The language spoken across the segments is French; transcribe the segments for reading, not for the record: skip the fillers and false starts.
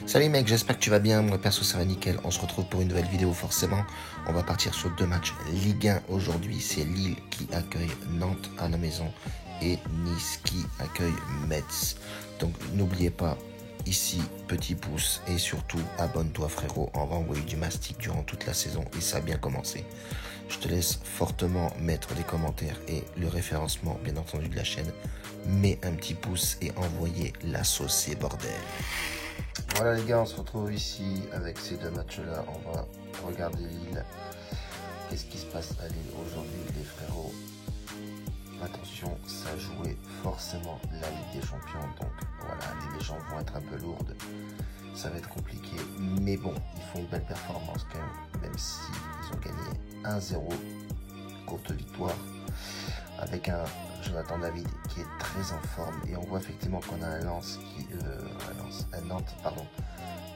Salut mec, j'espère que tu vas bien, moi perso ça va nickel, on se retrouve pour une nouvelle vidéo forcément. On va partir sur deux matchs Ligue 1 aujourd'hui, c'est Lille qui accueille Nantes à la maison et Nice qui accueille Metz. Donc n'oubliez pas, ici petit pouce et surtout abonne-toi frérot, on va envoyer du mastic durant toute la saison et ça a bien commencé. Je te laisse fortement mettre des commentaires et le référencement bien entendu de la chaîne. Mets un petit pouce et envoyez la sauce, c'est bordel. Voilà les gars, on se retrouve ici avec ces deux matchs-là. On va regarder Lille. Qu'est-ce qui se passe à Lille aujourd'hui, les frérots? Attention, ça jouait forcément la Ligue des Champions. Donc voilà, les légendes vont être un peu lourdes. Ça va être compliqué. Mais bon, ils font une belle performance quand même s'ils ont gagné 1-0. Courte victoire. Avec un Jonathan David qui est très en forme. Et on voit effectivement qu'on a un Nantes qui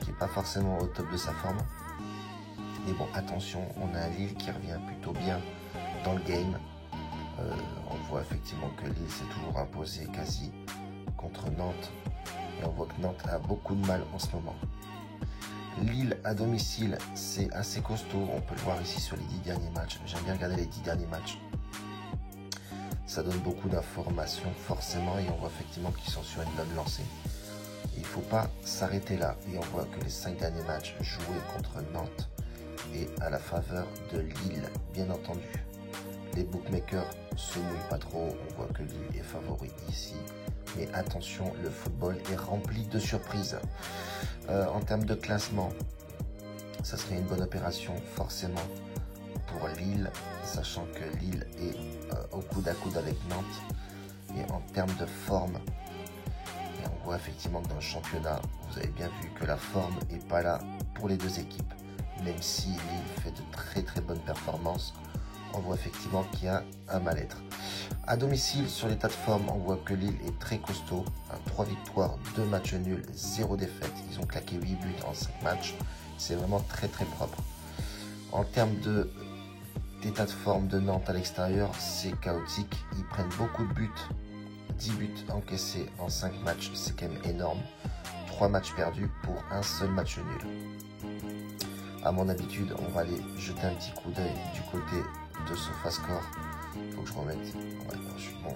n'est pas forcément au top de sa forme. Mais bon, attention, on a un Lille qui revient plutôt bien dans le game. On voit effectivement que Lille s'est toujours imposé quasi contre Nantes. Et on voit que Nantes a beaucoup de mal en ce moment. Lille à domicile, c'est assez costaud. On peut le voir ici sur les 10 derniers matchs. J'aime bien regarder les 10 derniers matchs. Ça donne beaucoup d'informations forcément et on voit effectivement qu'ils sont sur une bonne lancée. Il ne faut pas s'arrêter là et on voit que les 5 derniers matchs joués contre Nantes et à la faveur de Lille, bien entendu. Les bookmakers se mouillent pas trop, on voit que Lille est favori ici. Mais attention, le football est rempli de surprises. En termes de classement, ça serait une bonne opération forcément pour Lille, sachant que Lille est au coude à coude avec Nantes. Et en termes de forme, et on voit effectivement que dans le championnat, vous avez bien vu que la forme n'est pas là pour les deux équipes. Même si Lille fait de très bonnes performances, on voit effectivement qu'il y a un mal-être. À domicile, sur l'état de forme, on voit que Lille est très costaud. 3 victoires, 2 matchs nuls, 0 défaite. Ils ont claqué 8 buts en 5 matchs. C'est vraiment très propre. En termes d'état de forme de Nantes à l'extérieur, c'est chaotique. Ils prennent beaucoup de buts. 10 buts encaissés en 5 matchs, c'est quand même énorme. 3 matchs perdus pour un seul match nul. À mon habitude, on va aller jeter un petit coup d'œil du côté de SofaScore. Il faut que je remette. Ouais, non, je suis bon.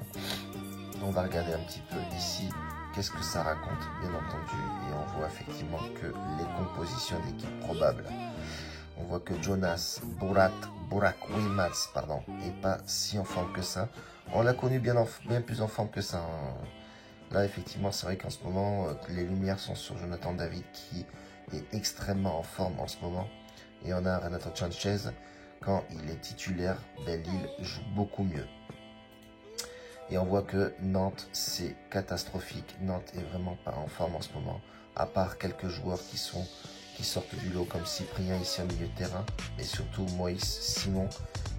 On va regarder un petit peu ici qu'est-ce que ça raconte, bien entendu. Et on voit effectivement que les compositions d'équipe probables. On voit que Jonas Burak Wilmaz, est pas si en forme que ça. On l'a connu bien plus en forme que ça. Là, effectivement, c'est vrai qu'en ce moment, les lumières sont sur Jonathan David qui est extrêmement en forme en ce moment. Et on a Renato Sanchez, quand il est titulaire, Lille joue beaucoup mieux. Et on voit que Nantes, c'est catastrophique. Nantes est vraiment pas en forme en ce moment, à part quelques joueurs qui sortent du lot comme Cyprien ici en milieu de terrain, et surtout Moïse Simon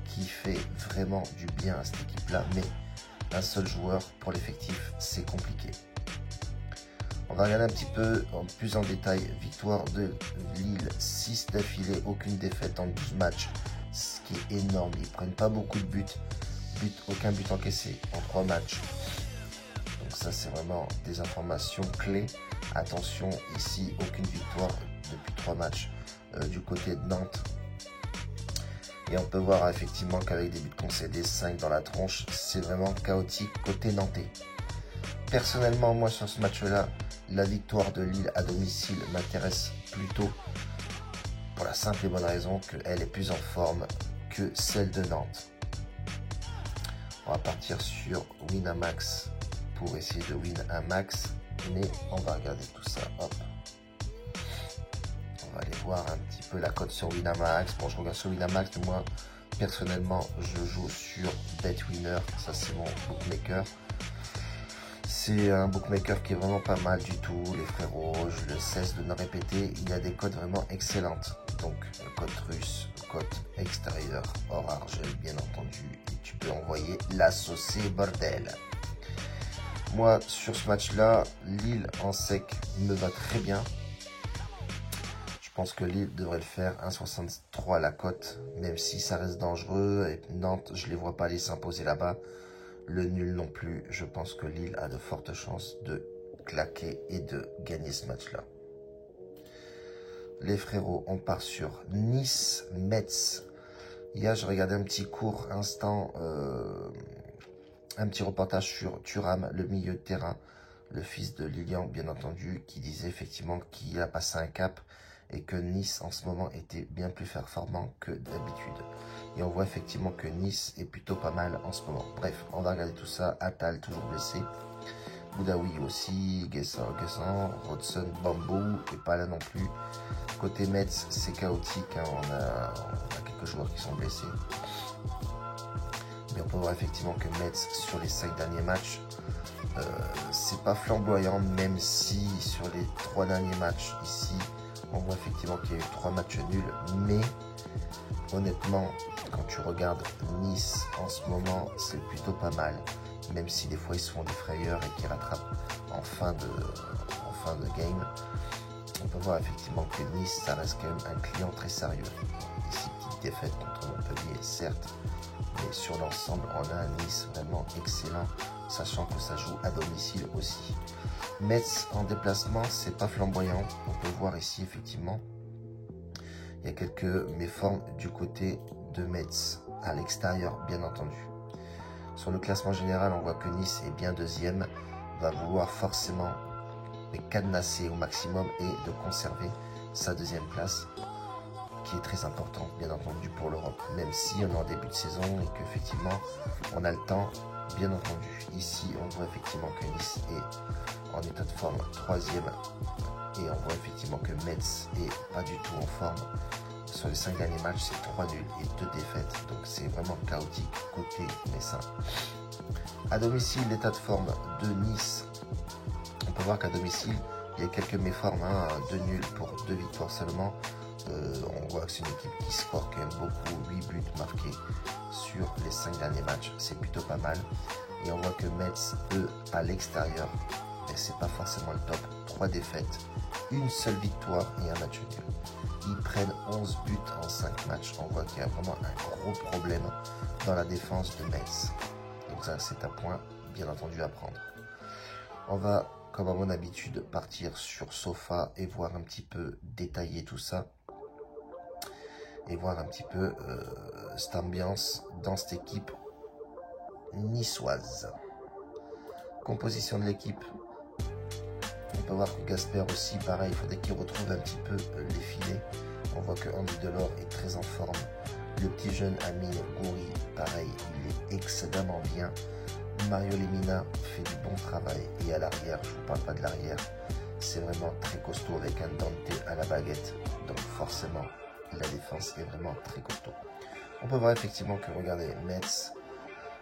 qui fait vraiment du bien à cette équipe-là. Mais un seul joueur pour l'effectif, c'est compliqué. On va regarder un petit peu plus en détail. Victoire de Lille, 6 d'affilée, aucune défaite en 12 matchs, ce qui est énorme. Ils prennent pas beaucoup de buts, aucun but encaissé en 3 matchs. Donc ça, c'est vraiment des informations clés. Attention, ici, aucune victoire depuis 3 matchs du côté de Nantes. Et on peut voir effectivement qu'avec des buts concédés, 5 dans la tronche, c'est vraiment chaotique côté nantais. Personnellement, moi, sur ce match-là, la victoire de Lille à domicile m'intéresse plutôt pour la simple et bonne raison qu'elle est plus en forme que celle de Nantes. On va partir sur Winamax pour essayer de win un max, mais on va regarder tout ça. Hop. On va aller voir un petit peu la cote sur Winamax. Bon, je regarde sur Winamax, mais moi, personnellement, je joue sur BetWinner. Ça, c'est mon bookmaker. C'est un bookmaker qui est vraiment pas mal du tout, les frérots, je ne cesse de le répéter, il y a des codes vraiment excellentes. Donc, le code russe, le code extérieur, hors argel, bien entendu, et tu peux envoyer la saucée bordel. Moi, sur ce match-là, Lille en sec me va très bien. Je pense que Lille devrait le faire, 1,63 la cote, même si ça reste dangereux, et Nantes, je ne les vois pas aller s'imposer là-bas. Le nul non plus, je pense que Lille a de fortes chances de claquer et de gagner ce match-là. les frérots, on part sur Nice-Metz. Hier, je regardais un petit court instant, un petit reportage sur Thuram, le milieu de terrain, le fils de Lilian, bien entendu, qui disait effectivement qu'il a passé un cap et que Nice, en ce moment, était bien plus performant que d'habitude. Et on voit effectivement que Nice est plutôt pas mal en ce moment. Bref, on va regarder tout ça. Attal, toujours blessé. Boudaoui aussi, Guessant, Rodson, Bambou, et pas là non plus. Côté Metz, c'est chaotique, hein. On a quelques joueurs qui sont blessés. Mais on peut voir effectivement que Metz, sur les 5 derniers matchs, c'est pas flamboyant, même si sur les 3 derniers matchs ici, on voit effectivement qu'il y a eu 3 matchs nuls. Mais honnêtement, quand tu regardes Nice en ce moment, c'est plutôt pas mal. Même si des fois ils se font des frayeurs et qu'ils rattrapent en fin de game. On peut voir effectivement que Nice, ça reste quand même un client très sérieux. Ici, petite défaite contre Montpellier, certes. Mais sur l'ensemble, on a un Nice vraiment excellent, sachant que ça joue à domicile aussi. Metz en déplacement, c'est pas flamboyant. On peut voir ici effectivement, il y a quelques méformes du côté de Metz, à l'extérieur bien entendu. Sur le classement général, on voit que Nice est bien deuxième, va vouloir forcément cadenasser au maximum et de conserver sa deuxième place, qui est très importante bien entendu pour l'Europe, même si on est en début de saison et qu'effectivement on a le temps, bien entendu. Ici, on voit effectivement que Nice est en état de forme troisième et on voit effectivement que Metz est pas du tout en forme. Sur les 5 derniers matchs, c'est 3 nuls et 2 défaites. Donc c'est vraiment chaotique côté messin. À domicile, l'état de forme de Nice. On peut voir qu'à domicile, il y a quelques méformes. 2 nuls pour 2 victoires seulement. On voit que c'est une équipe qui score quand même beaucoup. 8 buts marqués sur les 5 derniers matchs. C'est plutôt pas mal. Et on voit que Metz, eux, à l'extérieur, c'est pas forcément le top. 3 défaites, une seule victoire et un match nul. Ils prennent 11 buts en 5 matchs. On voit qu'il y a vraiment un gros problème dans la défense de Metz. Donc ça, c'est un point, bien entendu, à prendre. On va, comme à mon habitude, partir sur Sofa et voir un petit peu détailler tout ça. Et voir un petit peu cette ambiance dans cette équipe niçoise. Composition de l'équipe. On peut voir que Gasper aussi, pareil, il faudrait qu'il retrouve un petit peu les filets. On voit que Andy Delors est très en forme. Le petit jeune Amine Gouiri, pareil, il est excellemment bien. Mario Lemina fait du bon travail. Et à l'arrière, je ne vous parle pas de l'arrière, c'est vraiment très costaud avec un Dante à la baguette. Donc forcément, la défense est vraiment très costaud. On peut voir effectivement que, regardez, Metz,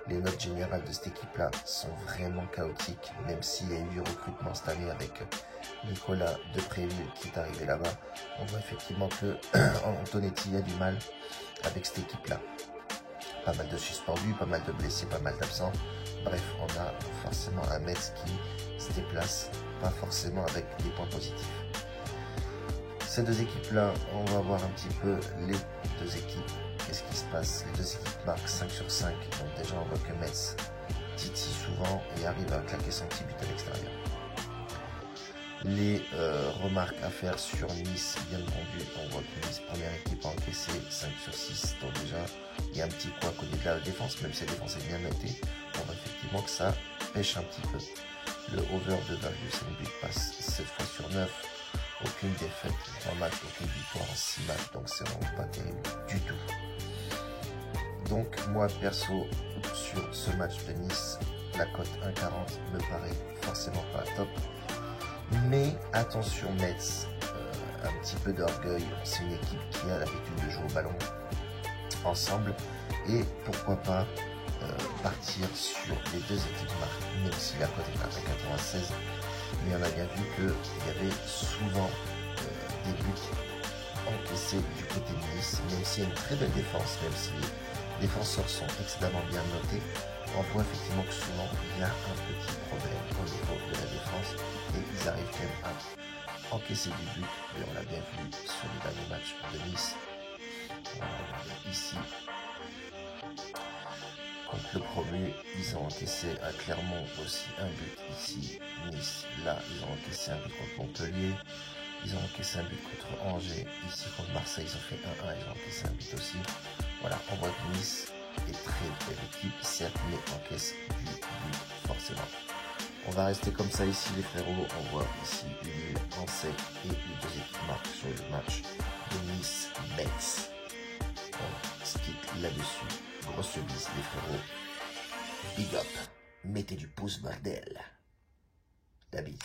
les notes générales de cette équipe-là sont vraiment chaotiques, même s'il y a eu du recrutement cette année avec Nicolas Depréville qui est arrivé là-bas. On voit effectivement que Antonetti a du mal avec cette équipe-là. Pas mal de suspendus, pas mal de blessés, pas mal d'absents. Bref, on a forcément un Metz qui se déplace, pas forcément avec des points positifs. Ces deux équipes-là, on va voir un petit peu les deux équipes. Qu'est-ce qui se passe? Les deux équipes marquent 5 sur 5. Donc déjà, on voit que Metz titille souvent et arrive à claquer son petit but à l'extérieur. Les remarques à faire sur Nice, bien entendu, on voit que Nice, première équipe à encaisser 5 sur 6. Donc déjà, il y a un petit couac au niveau de la défense, même si la défense est bien notée. On voit effectivement que ça pêche un petit peu. Le over de 2,5 buts passe 7 fois sur 9. Aucune défaite en match, aucune victoire en 6 matchs. Donc c'est vraiment pas terrible du tout. Donc moi perso, sur ce match de Nice, la cote 1,40 me paraît forcément pas top. Mais attention Metz, un petit peu d'orgueil, c'est une équipe qui a l'habitude de jouer au ballon ensemble. Et pourquoi pas partir sur les deux équipes marques, même si la cote est à 96. Mais on a bien vu qu'il y avait souvent des buts encaissés du côté de Nice, même s'il y a une très belle défense, même si les défenseurs sont extrêmement bien notés, on voit effectivement que souvent il y a un petit problème au niveau de la défense et ils arrivent quand même à encaisser des buts, et on l'a bien vu sur les derniers matchs de Nice. On va regarder ici. Contre le promu, ils ont encaissé à Clermont aussi un but ici. Nice, là, ils ont encaissé un but contre Montpellier. ils ont encaissé un but contre Angers. Ici contre Marseille, ils ont fait 1-1, ils ont encaissé un but aussi. Voilà, on voit que Nice est très belle équipe, certes, mais encaisse du but forcément. On va rester comme ça ici les frérots. On voit ici Lille en 7 et les deux équipes marquent sur le match de Nice-Metz. On se quitte là-dessus. Grosse bise les frérots. Big up. Mettez du pouce bordel. La bise.